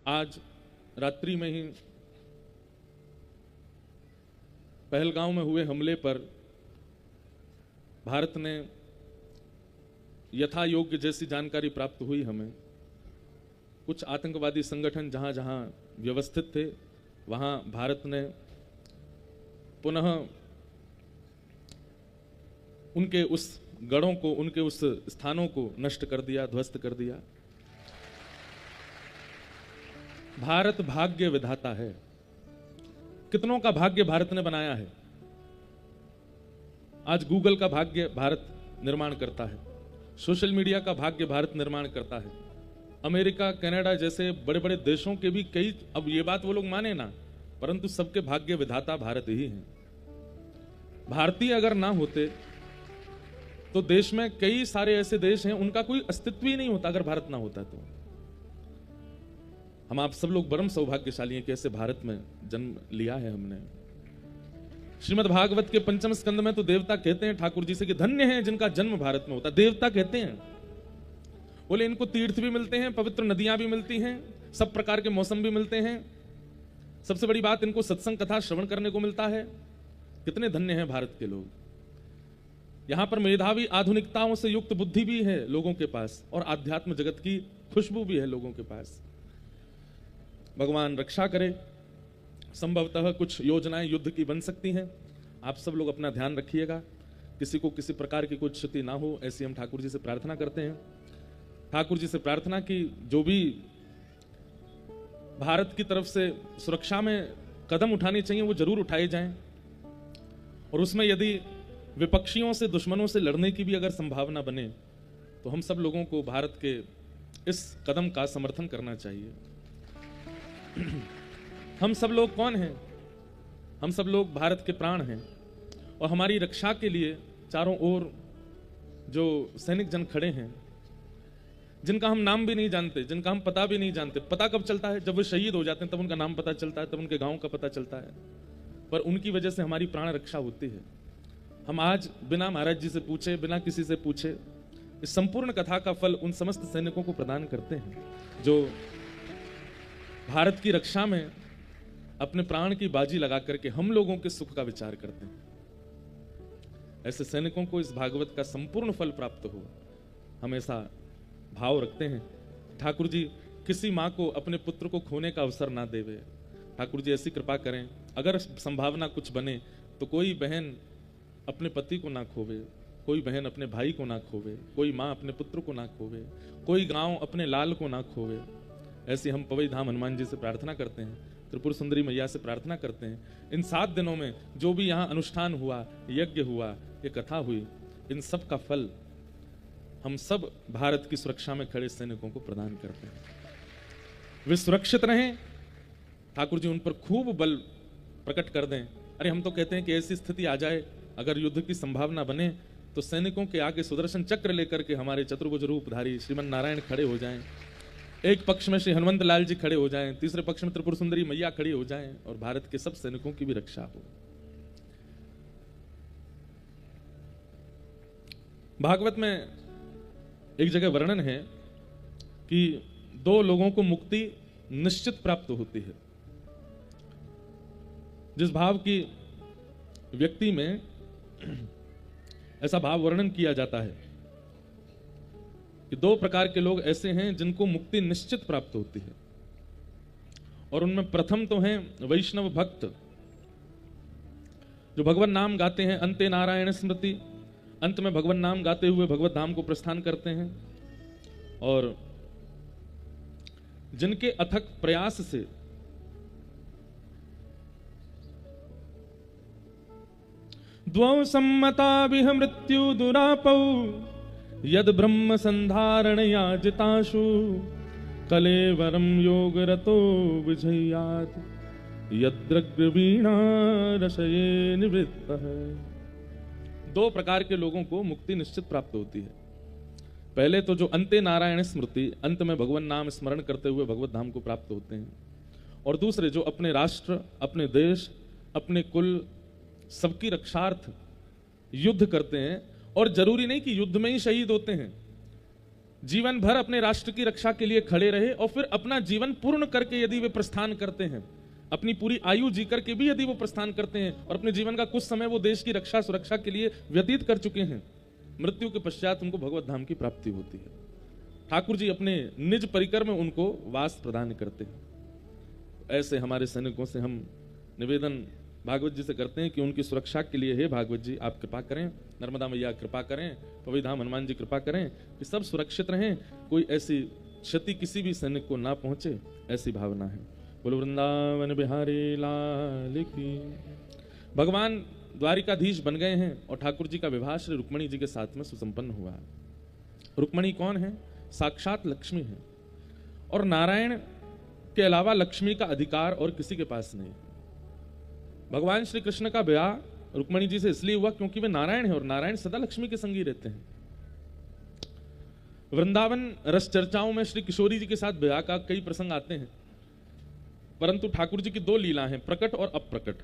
आज रात्रि में ही पहलगांव में हुए हमले पर भारत ने यथा योग्य जैसी जानकारी प्राप्त हुई हमें, कुछ आतंकवादी संगठन जहां जहां व्यवस्थित थे वहां भारत ने पुनः उनके उस गढ़ों को, उनके उस स्थानों को नष्ट कर दिया, ध्वस्त कर दिया। भारत भाग्य विधाता है। कितनों का भाग्य भारत ने बनाया है। आज गूगल का भाग्य भारत निर्माण करता है, सोशल मीडिया का भाग्य भारत निर्माण करता है। अमेरिका, कनाडा जैसे बड़े बड़े देशों के भी कई, अब ये बात वो लोग माने ना, परंतु सबके भाग्य विधाता भारत ही है। भारतीय अगर ना होते तो देश में कई सारे ऐसे देश हैं उनका कोई अस्तित्व ही नहीं होता अगर भारत ना होता तो। हम आप सब लोग परम सौभाग्यशाली हैं कि ऐसे भारत में जन्म लिया है हमने। श्रीमद् भागवत के पंचम स्कंद में तो देवता कहते हैं ठाकुर जी से कि धन्य हैं जिनका जन्म भारत में होता। देवता कहते हैं, बोले इनको तीर्थ भी मिलते हैं, पवित्र नदियां भी मिलती हैं, सब प्रकार के मौसम भी मिलते हैं, सबसे बड़ी बात इनको सत्संग कथा श्रवण करने को मिलता है। कितने धन्य हैं भारत के लोग। यहां पर मेधावी आधुनिकताओं से युक्त बुद्धि भी है लोगों के पास और आध्यात्म जगत की खुशबू भी है लोगों के पास। भगवान रक्षा करे। संभवतः कुछ योजनाएं युद्ध की बन सकती हैं। आप सब लोग अपना ध्यान रखिएगा, किसी को किसी प्रकार की कुछ क्षति ना हो, ऐसी हम ठाकुर जी से प्रार्थना करते हैं। ठाकुर जी से प्रार्थना की जो भी भारत की तरफ से सुरक्षा में कदम उठाने चाहिए वो जरूर उठाए जाएं, और उसमें यदि विपक्षियों से, दुश्मनों से लड़ने की भी अगर संभावना बने तो हम सब लोगों को भारत के इस कदम का समर्थन करना चाहिए। हम सब लोग कौन हैं? हम सब लोग भारत के प्राण हैं, और हमारी रक्षा के लिए चारों ओर जो सैनिक जन खड़े हैं, जिनका हम नाम भी नहीं जानते, जिनका हम पता भी नहीं जानते। पता कब चलता है? जब वो शहीद हो जाते हैं, तब उनका नाम पता चलता है, तब उनके गांव का पता चलता है। पर उनकी वजह से हमारी प्राण रक्षा होती है। हम आज बिना महाराज जी से पूछे, बिना किसी से पूछे, इस संपूर्ण कथा का फल उन समस्त सैनिकों को प्रदान करते हैं जो भारत की रक्षा में अपने प्राण की बाजी लगा करके हम लोगों के सुख का विचार करते हैं। ऐसे सैनिकों को इस भागवत का संपूर्ण फल प्राप्त हो, हम ऐसा भाव रखते हैं। ठाकुर जी किसी मां को अपने पुत्र को खोने का अवसर ना देवे। ठाकुर जी ऐसी कृपा करें, अगर संभावना कुछ बने तो कोई बहन अपने पति को ना खोवे, कोई बहन अपने भाई को ना खोवे, कोई माँ अपने पुत्र को ना खोवे, कोई गांव अपने लाल को ना खोवे। ऐसी हम पवई धाम हनुमान जी से प्रार्थना करते हैं, त्रिपुर सुंदरी मैया से प्रार्थना करते हैं। इन 7 दिनों में जो भी यहाँ अनुष्ठान हुआ, यज्ञ हुआ, ये कथा हुई, इन सब का फल हम सब भारत की सुरक्षा में खड़े सैनिकों को प्रदान करते हैं। वे सुरक्षित रहें, ठाकुर जी उन पर खूब बल प्रकट कर दें। अरे हम तो कहते हैं कि ऐसी स्थिति आ जाए, अगर युद्ध की संभावना बने तो सैनिकों के आगे सुदर्शन चक्र लेकर के हमारे चतुर्भुज रूपधारी श्रीमन नारायण खड़े हो जाएं। एक पक्ष में श्री हनुमंत लाल जी खड़े हो जाएं, तीसरे पक्ष में त्रिपुर सुंदरी मैया खड़ी हो जाएं, और भारत के सब सैनिकों की भी रक्षा हो। भागवत में एक जगह वर्णन है कि 2 लोगों को मुक्ति निश्चित प्राप्त होती है। जिस भाव की व्यक्ति में ऐसा भाव वर्णन किया जाता है कि 2 प्रकार के लोग ऐसे हैं जिनको मुक्ति निश्चित प्राप्त होती है, और उनमें प्रथम तो हैं वैष्णव भक्त, जो भगवान नाम गाते हैं। अंते नारायण स्मृति, अंत में भगवान नाम गाते हुए भगवत धाम को प्रस्थान करते हैं, और जिनके अथक प्रयास से द्वौ सम्मता विह मृत्यु दुरापौ यद ब्रह्म संधारण याजिताशु कलेवरम योग रतो विजयात यद्रग्रवीणा रसये निवृत्त है। 2 प्रकार के लोगों को मुक्ति निश्चित प्राप्त होती है। पहले तो जो अंते नारायण स्मृति, अंत में भगवान नाम स्मरण करते हुए भगवत धाम को प्राप्त होते हैं, और दूसरे जो अपने राष्ट्र, अपने देश, अपने कुल, सबकी रक्षार्थ युद्ध करते हैं, और जरूरी नहीं कि युद्ध में ही शहीद होते हैं। जीवन भर अपने राष्ट्र की रक्षा के लिए खड़े रहे और फिर अपना जीवन पूर्ण करके यदि वे प्रस्थान करते हैं, अपनी पूरी आयु जी करके भी यदि वो प्रस्थान करते हैं और अपने जीवन का कुछ समय वो देश की रक्षा सुरक्षा के लिए व्यतीत कर चुके हैं, मृत्यु के पश्चात उनको भगवत धाम की प्राप्ति होती है। ठाकुर जी अपने निज परिकर में उनको वास प्रदान करते हैं। ऐसे हमारे सैनिकों से हम निवेदन भागवत जी से करते हैं कि उनकी सुरक्षा के लिए, हे भागवत जी आप कृपा करें, नर्मदा मैया कृपा करें, पवई धाम हनुमान जी कृपा करें कि सब सुरक्षित रहें, कोई ऐसी क्षति किसी भी सैनिक को ना पहुंचे, ऐसी भावना है। बोलो वृंदावन बिहारी लाल की। भगवान द्वारिकाधीश बन गए हैं और ठाकुर जी का विवाह श्री रुक्मणी जी के साथ में सुसंपन्न हुआ है। रुक्मणी कौन है? साक्षात लक्ष्मी है, और नारायण के अलावा लक्ष्मी का अधिकार और किसी के पास नहीं। भगवान श्री कृष्ण का विवाह रुक्मणी जी से इसलिए हुआ क्योंकि वे नारायण है और नारायण सदा लक्ष्मी के संगी रहते हैं। वृंदावन रस चर्चाओं में श्री किशोरी जी के साथ विवाह का कई प्रसंग आते हैं, परंतु ठाकुर जी की दो लीला हैं, प्रकट और अप्रकट।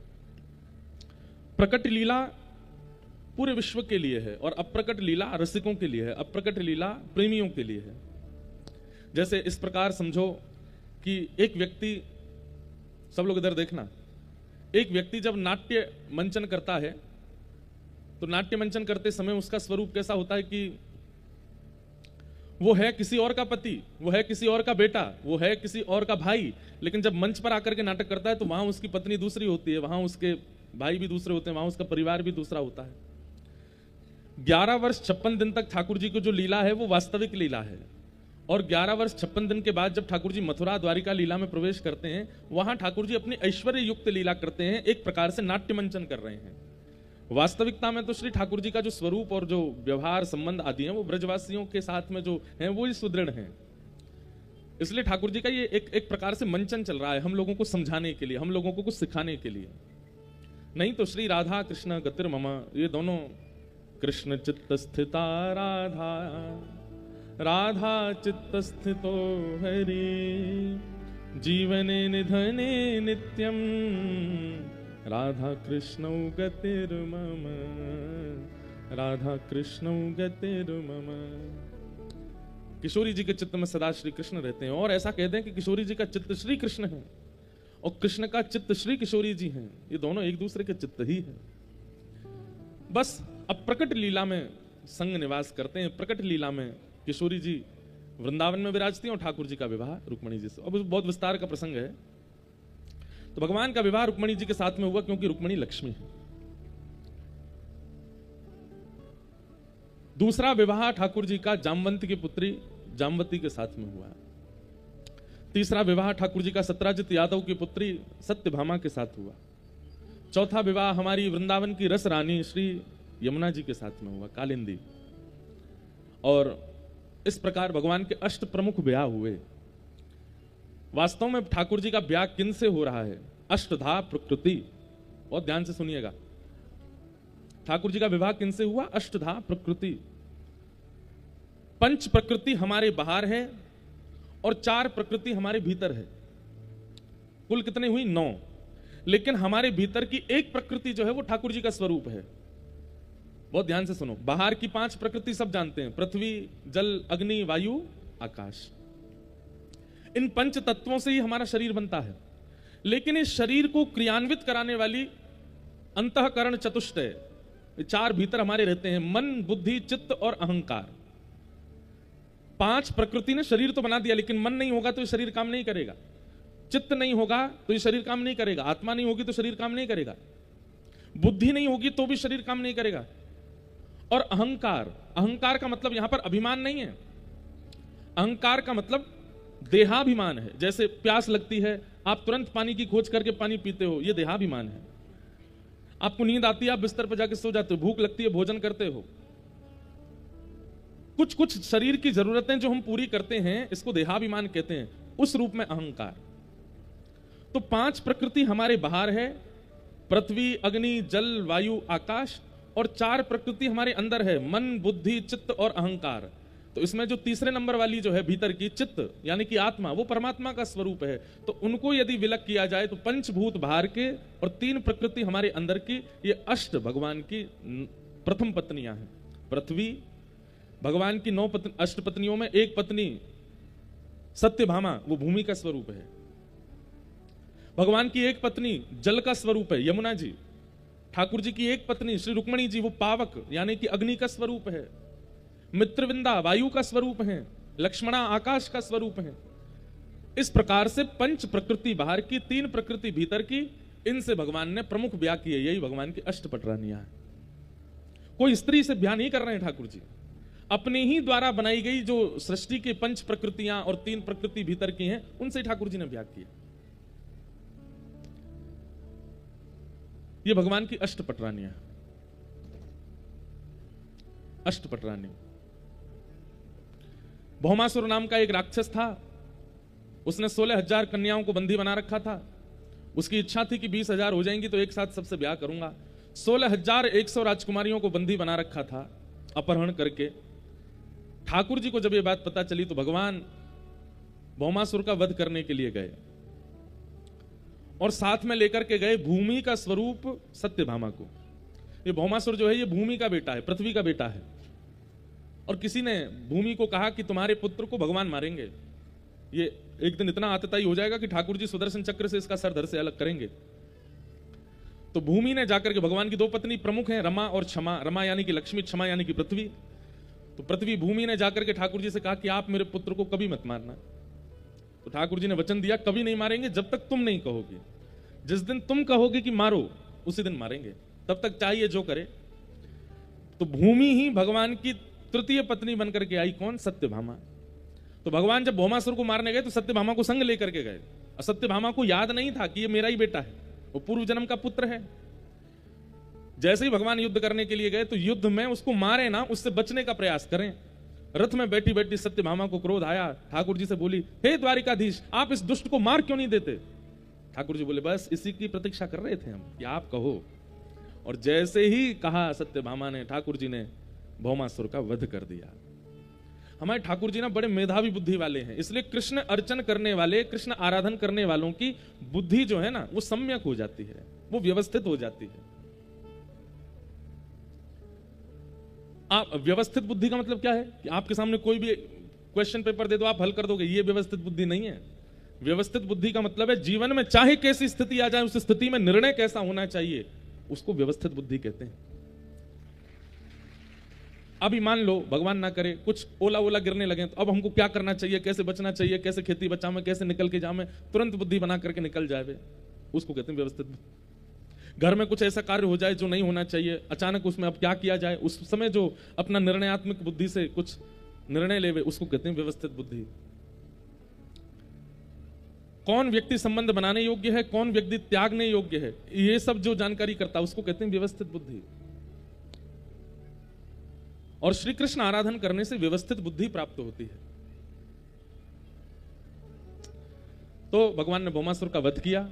प्रकट लीला पूरे विश्व के लिए है और अप्रकट लीला रसिकों के लिए है, अप्रकट लीला प्रेमियों के लिए है। जैसे इस प्रकार समझो कि एक व्यक्ति, सब लोग इधर देखना, एक व्यक्ति जब नाट्य मंचन करता है तो नाट्य मंचन करते समय उसका स्वरूप कैसा होता है कि वो है किसी और का पति, वो है किसी और का बेटा, वो है किसी और का भाई, लेकिन जब मंच पर आकर के नाटक करता है तो वहां उसकी पत्नी दूसरी होती है, वहां उसके भाई भी दूसरे होते हैं, वहां उसका परिवार भी दूसरा होता है। 11 वर्ष 56 दिन तक ठाकुर जी की जो लीला है वो वास्तविक लीला है, और 11 वर्ष 56 दिन के बाद जब ठाकुर जी मथुरा द्वारिका लीला में प्रवेश करते हैं, वहां ठाकुर जी अपनी ऐश्वर्य युक्त लीला करते हैं, एक प्रकार से नाट्य मंचन कर रहे हैं। वास्तविकता में तो श्री ठाकुर जी का जो स्वरूप और जो व्यवहार संबंध आदि हैं वो ब्रजवासियों के साथ में जो हैं वो ही सुदृढ़ हैं। इसलिए ठाकुर जी का ये एक प्रकार से मंचन चल रहा है, हम लोगों को समझाने के लिए, हम लोगों को कुछ सिखाने के लिए। नहीं तो श्री राधा कृष्ण गतिर मम, ये दोनों कृष्ण चित्त स्थिता राधा, राधा चित्त स्थितो हरि, जीवने निधने नित्यम, राधा कृष्णौ गतिर्मम, राधा कृष्णौ गतिर्मम। किशोरी जी के चित्त में सदा श्री कृष्ण रहते हैं, और ऐसा कहते हैं कि किशोरी जी का चित्त श्री कृष्ण है और कृष्ण का चित्त श्री किशोरी जी हैं, ये दोनों एक दूसरे के चित्त ही है। बस अब प्रकट लीला में संग निवास करते हैं। प्रकट लीला में किशोरी जी वृंदावन में विराजती हैं और ठाकुर जी का विवाह रुक्मणी जी से। अब बहुत विस्तार का प्रसंग है। तो भगवान का विवाह रुक्मणी जी के साथ में हुआ क्योंकि रुक्मणी लक्ष्मी है। दूसरा विवाह ठाकुर जी का जामवंत की पुत्री जामवती के साथ में हुआ। तीसरा विवाह ठाकुर जी का सत्राजित यादव की पुत्री सत्यभामा के साथ हुआ। चौथा विवाह हमारी वृंदावन की रस रानी श्री यमुना जी के साथ में हुआ, कालिंदी। और इस प्रकार भगवान के अष्ट प्रमुख ब्याह हुए। वास्तव में ठाकुर जी का ब्याह किन से हो रहा है? अष्टधा प्रकृति। बहुत ध्यान से सुनिएगा, ठाकुर जी का विवाह किन से हुआ? अष्टधा प्रकृति। पंच प्रकृति हमारे बाहर है और 4 प्रकृति हमारे भीतर है। कुल कितने हुई? 9। लेकिन हमारे भीतर की एक प्रकृति जो है वो ठाकुर जी का स्वरूप है। बहुत ध्यान से सुनो, बाहर की 5 प्रकृति सब जानते हैं, पृथ्वी, जल, अग्नि, वायु, आकाश। इन पंच तत्वों से ही हमारा शरीर बनता है। लेकिन इस शरीर को क्रियान्वित कराने वाली अंतःकरण चतुष्टय, 4 भीतर हमारे रहते हैं, मन, बुद्धि, चित्त और अहंकार। 5 प्रकृति ने शरीर तो बना दिया, लेकिन मन नहीं होगा तो ये शरीर काम नहीं करेगा, चित्त नहीं होगा तो ये शरीर काम नहीं करेगा, आत्मा नहीं होगी तो शरीर काम नहीं करेगा, बुद्धि नहीं होगी तो भी शरीर काम नहीं करेगा। और अहंकार, अहंकार का मतलब यहां पर अभिमान नहीं है, अहंकार का मतलब देहाभिमान है। जैसे प्यास लगती है, आप तुरंत पानी की खोज करके पानी पीते हो, यह देहाभिमान है। आपको नींद आती है, आप बिस्तर पर जाकर सो जाते हो, भूख लगती है, भोजन करते हो। कुछ कुछ शरीर की जरूरतें जो हम पूरी करते हैं, इसको देहाभिमान कहते हैं, उस रूप में अहंकार। तो 5 प्रकृति हमारे बाहर है, पृथ्वी, अग्नि, जल, वायु, आकाश, और 4 प्रकृति हमारे अंदर है, मन, बुद्धि, चित्त और अहंकार। तो इसमें जो तीसरे नंबर वाली जो है भीतर की चित्त, यानी कि आत्मा, वो परमात्मा का स्वरूप है। तो उनको यदि विलग किया जाए तो पंचभूत बाहर के और 3 प्रकृति हमारे अंदर की, ये अष्ट भगवान की प्रथम पत्नियां हैं, पृथ्वी, भगवान की 9 अष्टपत्नियों में एक पत्नी सत्यभामा वो भूमि का स्वरूप है। भगवान की एक पत्नी जल का स्वरूप है, यमुना जी। ठाकुर जी की एक पत्नी श्री रुक्मणी जी वो पावक यानी कि अग्नि का स्वरूप है। मित्रविंदा वायु का स्वरूप है, लक्ष्मणा आकाश का स्वरूप है। इस प्रकार से 5 प्रकृति बाहर की, 3 प्रकृति भीतर की, इनसे भगवान ने प्रमुख ब्याह किए। यही भगवान की अष्टपटरानियां हैं। कोई स्त्री से ब्याह नहीं कर रहे हैं ठाकुर जी, अपने ही द्वारा बनाई गई जो सृष्टि की 5 प्रकृतियां और 3 प्रकृति भीतर की हैं, उनसे ठाकुर जी ने ब्याह किया। ये भगवान की अष्टपटरानियां। अष्टपटरानी। भौमासुर नाम का एक राक्षस था, उसने 16,000 कन्याओं को बंदी बना रखा था। उसकी इच्छा थी कि 20,000 हो जाएंगी तो एक साथ सबसे ब्याह करूंगा। 16,100 राजकुमारियों को बंदी बना रखा था अपहरण करके। ठाकुर जी को जब ये बात पता चली तो भगवान भौमासुर का वध करने के लिए गए और साथ में लेकर के गए भूमि का स्वरूप सत्यभामा को। ये भौमासुर जो है ये भूमि का बेटा है, पृथ्वी का बेटा है। और किसी ने भूमि को कहा कि तुम्हारे पुत्र को भगवान मारेंगे, ये एक दिन इतना आतताई हो जाएगा कि ठाकुर जी सुदर्शन चक्र से इसका सर धड़ से अलग करेंगे। तो भूमि ने जाकर के, भगवान की 2 पत्नी प्रमुख हैं, रमा और क्षमा। रमा यानी कि लक्ष्मी, क्षमा यानी कि पृथ्वी। तो पृथ्वी भूमि ने जाकर के ठाकुर जी से कहा कि आप मेरे पुत्र को कभी मत मारना। तो ठाकुर जी ने वचन दिया कभी नहीं मारेंगे जब तक तुम नहीं कहोगे। जिस दिन तुम कहोगे कि मारो उसी दिन मारेंगे, तब तक चाहिए जो करे। तो भूमि ही भगवान की तृतीय पत्नी बनकर के आई। कौन? सत्यभामा। तो भगवान जब भौमासुर को मारने गए तो सत्यभामा को संग लेकर के गए। और सत्यभामा को याद नहीं था कि ये मेरा ही बेटा है, वो पूर्व जन्म का पुत्र है। जैसे ही भगवान युद्ध करने के लिए गए तो युद्ध में उसको मारे ना, उससे बचने का प्रयास करें। रथ में बैठी बैठी सत्यभामा को क्रोध आया, ठाकुर जी से बोली, हे द्वारिकाधीश, आप इस दुष्ट को मार क्यों नहीं देते? ठाकुर जी बोले, बस इसी की प्रतीक्षा कर रहे थे हम कि आप कहो। और जैसे ही कहा सत्यभामा ने, ठाकुर जी ने भौमासुर का वध कर दिया। हमारे ठाकुर जी ना बड़े मेधावी बुद्धि वाले हैं, इसलिए कृष्ण अर्चन करने वाले, कृष्ण आराधन करने वालों की बुद्धि जो है ना वो सम्यक हो जाती है, वो व्यवस्थित हो जाती है। आप व्यवस्थित बुद्धि का मतलब क्या है कि आपके सामने कोई भी क्वेश्चन पेपर दे दो आप हल कर दोगे, ये व्यवस्थित बुद्धि नहीं है। व्यवस्थित बुद्धि का मतलब है जीवन में चाहे कैसी स्थिति आ जाए उस स्थिति में निर्णय कैसा होना चाहिए, उसको व्यवस्थित बुद्धि कहते हैं। अभी मान लो भगवान ना करे कुछ ओला ओला गिरने लगे तो अब हमको क्या करना चाहिए, कैसे बचना चाहिए, कैसे खेती बचावे, कैसे निकल के जावे, तुरंत बुद्धि बना करके निकल जाए, उसको कहते हैं व्यवस्थित बुद्धि। घर में कुछ ऐसा कार्य हो जाए जो नहीं होना चाहिए, अचानक उसमें अब क्या किया जाए, उस समय जो अपना निर्णयात्मक बुद्धि से कुछ निर्णय लेवे, उसको कहते हैं व्यवस्थित बुद्धि। कौन व्यक्ति संबंध बनाने योग्य है, कौन व्यक्ति त्यागने योग्य है, ये सब जो जानकारी करता है उसको कहते हैं व्यवस्थित बुद्धि। और श्री कृष्ण आराधन करने से व्यवस्थित बुद्धि प्राप्त होती है। तो भगवान ने भौमासुर का वध किया।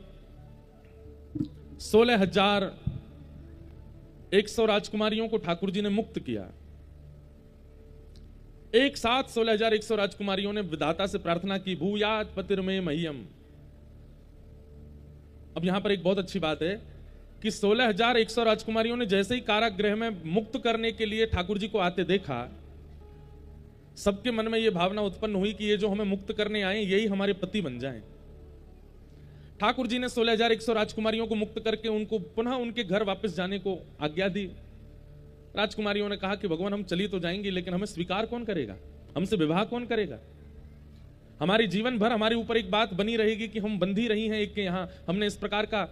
16,100 राजकुमारियों को ठाकुर जी ने मुक्त किया। एक साथ 16,100 राजकुमारियों ने विधाता से प्रार्थना की, भूयात पतिर्मे मह्यम। अब यहां पर एक बहुत अच्छी बात है कि 16,100 राजकुमारियों ने जैसे ही कारागृह में मुक्त करने के लिए ठाकुर जी को आते देखा, सबके मन में यह भावना उत्पन्न हुई कि ये जो हमें मुक्त करने आए यही हमारे पति बन जाएं। ठाकुर जी ने 16,100 राजकुमारियों को मुक्त करके उनको पुनः उनके घर वापस जाने को आज्ञा दी। राजकुमारियों ने कहा कि भगवान हम चली तो जाएंगे लेकिन हमें स्वीकार कौन करेगा, हमसे विवाह कौन करेगा? हमारे जीवन भर हमारे ऊपर एक बात बनी रहेगी कि हम बंधी रही हैं एक के यहां, हमने इस प्रकार का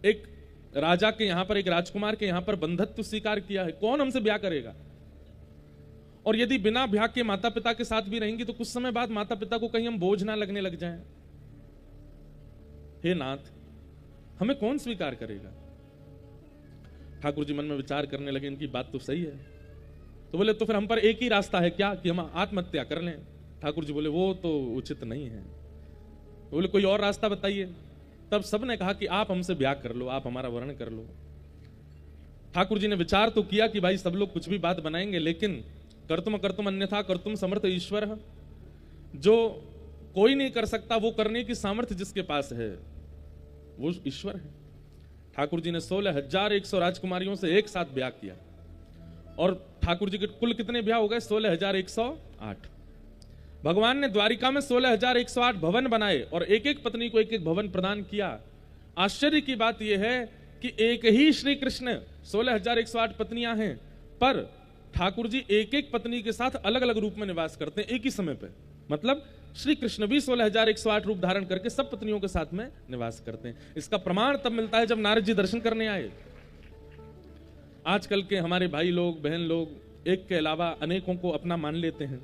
एक राजा के यहां पर, एक राजकुमार के यहां पर बंधत्व स्वीकार किया है, कौन हमसे ब्याह करेगा? और यदि बिना ब्याह के माता पिता के साथ भी रहेंगी तो कुछ समय बाद माता पिता को कहीं हम बोझ ना लगने लग जाएं। हे नाथ, हमें कौन स्वीकार करेगा? ठाकुर जी मन में विचार करने लगे, इनकी बात तो सही है। तो बोले तो फिर हम पर एक ही रास्ता है क्या कि हम आत्महत्या कर लें? ठाकुर जी बोले वो तो उचित नहीं है। तो बोले कोई और रास्ता बताइए। तब सबने कहा कि आप हमसे ब्याह कर लो, आप हमारा वर्ण कर लो। ठाकुर जी ने विचार तो किया कि भाई सब लोग कुछ भी बात बनाएंगे, लेकिन कर्तुम अन्यथा कर्तुम समर्थ ईश्वर, जो कोई नहीं कर सकता वो करने की सामर्थ्य जिसके पास है वो ईश्वर है। ठाकुर जी ने 16,100 राजकुमारियों से एक साथ ब्याह किया और ठाकुर जी के कुल कितने ब्याह हो गए? 16,108। भगवान ने द्वारिका में 16,108 भवन बनाए और एक एक पत्नी को एक एक भवन प्रदान किया। आश्चर्य की बात यह है कि एक ही श्री कृष्ण 16,108 पत्नियां हैं, पर ठाकुर जी एक एक पत्नी के साथ अलग अलग रूप में निवास करते हैं एक ही समय पे। मतलब श्री कृष्ण भी 16,108 रूप धारण करके सब पत्नियों के साथ में निवास करते हैं। इसका प्रमाण तब मिलता है जब नारद जी दर्शन करने आए। आजकल के हमारे भाई लोग, बहन लोग एक के अलावा अनेकों को अपना मान लेते हैं,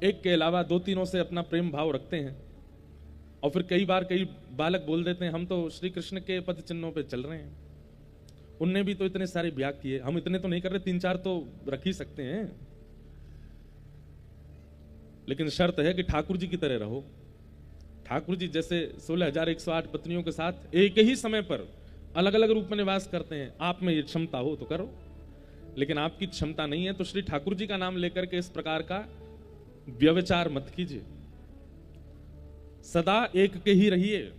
एक के अलावा दो तीनों से अपना प्रेम भाव रखते हैं, और फिर कई बार कई बालक बोल देते हैं हम तो श्री कृष्ण के पद चिन्हों पे चल रहे हैं, उनने भी तो इतने सारे ब्याह किए, हम इतने तो नहीं कर रहे, 3-4 तो रख ही सकते हैं। लेकिन शर्त है कि ठाकुर जी की तरह रहो। ठाकुर जी जैसे 16,108 पत्नियों के साथ एक ही समय पर अलग अलग रूप में निवास करते हैं, आप में ये क्षमता हो तो करो, लेकिन आपकी क्षमता नहीं है तो श्री ठाकुर जी का नाम लेकर के इस प्रकार का व्यभिचार मत कीजिए। सदा एक के ही रहिए।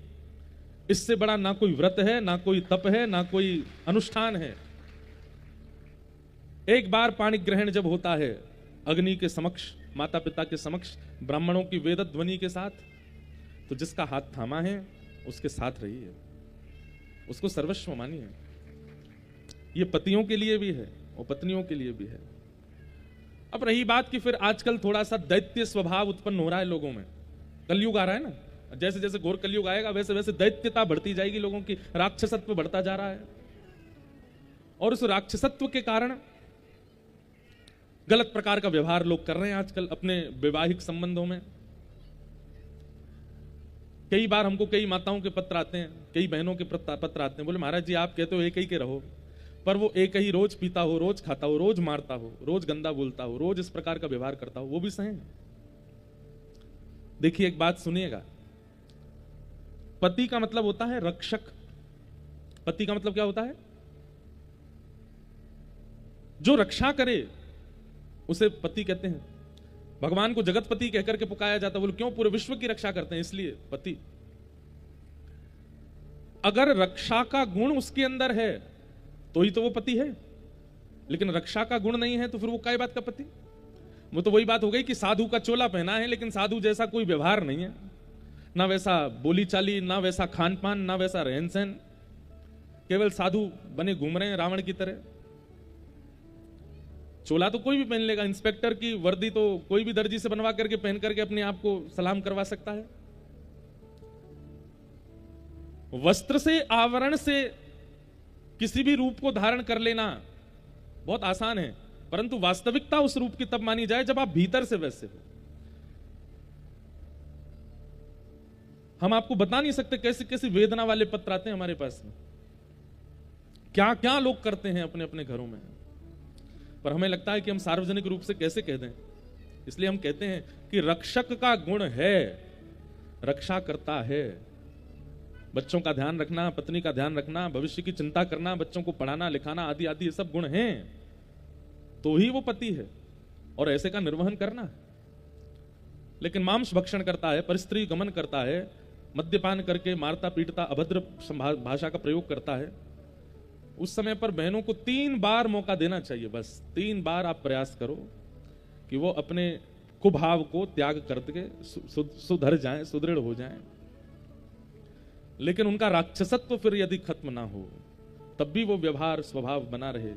इससे बड़ा ना कोई व्रत है, ना कोई तप है, ना कोई अनुष्ठान है। एक बार पाणी ग्रहण जब होता है अग्नि के समक्ष, माता पिता के समक्ष, ब्राह्मणों की वेद ध्वनि के साथ, तो जिसका हाथ थामा है उसके साथ रहिए, उसको सर्वस्व मानिए। ये पतियों के लिए भी है और पत्नियों के लिए भी है। अब रही बात कि फिर आजकल थोड़ा सा दैत्य स्वभाव उत्पन्न हो रहा है लोगों में, कलयुग आ रहा है ना, जैसे जैसे घोर कलयुग आएगा वैसे वैसे दैत्यता बढ़ती जाएगी लोगों की, राक्षसत्व बढ़ता जा रहा है, और उस राक्षसत्व के कारण गलत प्रकार का व्यवहार लोग कर रहे हैं आजकल अपने वैवाहिक संबंधों में। कई बार हमको कई माताओं के पत्र आते हैं, कई बहनों के पत्र आते हैं, बोले महाराज जी आप कहते हो एक ही के रहो, पर वो एक ही रोज पीता हो, रोज खाता हो, रोज मारता हो, रोज गंदा बोलता हो, रोज इस प्रकार का व्यवहार करता हो, वो भी सहे। देखिए एक बात सुनिएगा, पति का मतलब होता है रक्षक। पति का मतलब क्या होता है? जो रक्षा करे उसे पति कहते हैं। भगवान को जगतपति कहकर के पुकारा जाता है। बोले क्यों? पूरे विश्व की रक्षा करते हैं इसलिए पति। अगर रक्षा का गुण उसके अंदर है तो ही तो वो पति है, लेकिन रक्षा का गुण नहीं है तो फिर वो काय बात का पति? वो तो वही बात हो गई कि साधु का चोला पहना है लेकिन साधु जैसा कोई व्यवहार नहीं है, ना वैसा बोली चाली, ना वैसा खान पान, ना वैसा रहन सहन, केवल साधु बने घूम रहे हैं रावण की तरह। चोला तो कोई भी पहन लेगा, इंस्पेक्टर की वर्दी तो कोई भी दर्जी से बनवा करके पहन करके अपने आप को सलाम करवा सकता है। वस्त्र से, आवरण से किसी भी रूप को धारण कर लेना बहुत आसान है, परंतु वास्तविकता उस रूप की तब मानी जाए जब आप भीतर से वैसे हो। हम आपको बता नहीं सकते कैसी कैसी वेदना वाले पत्र आते हैं हमारे पास में, क्या क्या लोग करते हैं अपने अपने घरों में, पर हमें लगता है कि हम सार्वजनिक रूप से कैसे कह दें। इसलिए हम कहते हैं कि रक्षक का गुण है, रक्षा करता है। बच्चों का ध्यान रखना, पत्नी का ध्यान रखना, भविष्य की चिंता करना, बच्चों को पढ़ाना लिखाना आदि आदि ये सब गुण हैं, तो ही वो पति है, और ऐसे का निर्वहन करना है। लेकिन मांस भक्षण करता है, परिस्त्री गमन करता है, मद्यपान करके मारता पीटता अभद्र भाषा का प्रयोग करता है, उस समय पर बहनों को 3 बार मौका देना चाहिए। बस 3 बार आप प्रयास करो कि वो अपने कुभाव को त्याग करके सुधर जाएं, सुदृढ़ हो जाएं। लेकिन उनका राक्षसत्व फिर यदि खत्म ना हो तब भी वो व्यवहार स्वभाव बना रहे,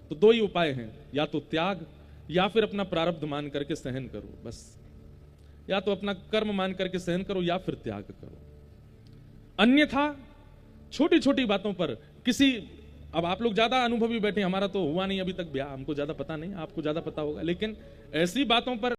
तो 2 ही उपाय हैं, या तो त्याग या फिर अपना प्रारब्ध मान करके सहन करो। बस या तो अपना कर्म मान करके सहन करो या फिर त्याग करो। अन्यथा छोटी छोटी बातों पर किसी, अब आप लोग ज्यादा अनुभवी बैठे, हमारा तो हुआ नहीं अभी तक ब्याह, हमको ज्यादा पता नहीं, आपको ज्यादा पता होगा, लेकिन ऐसी बातों पर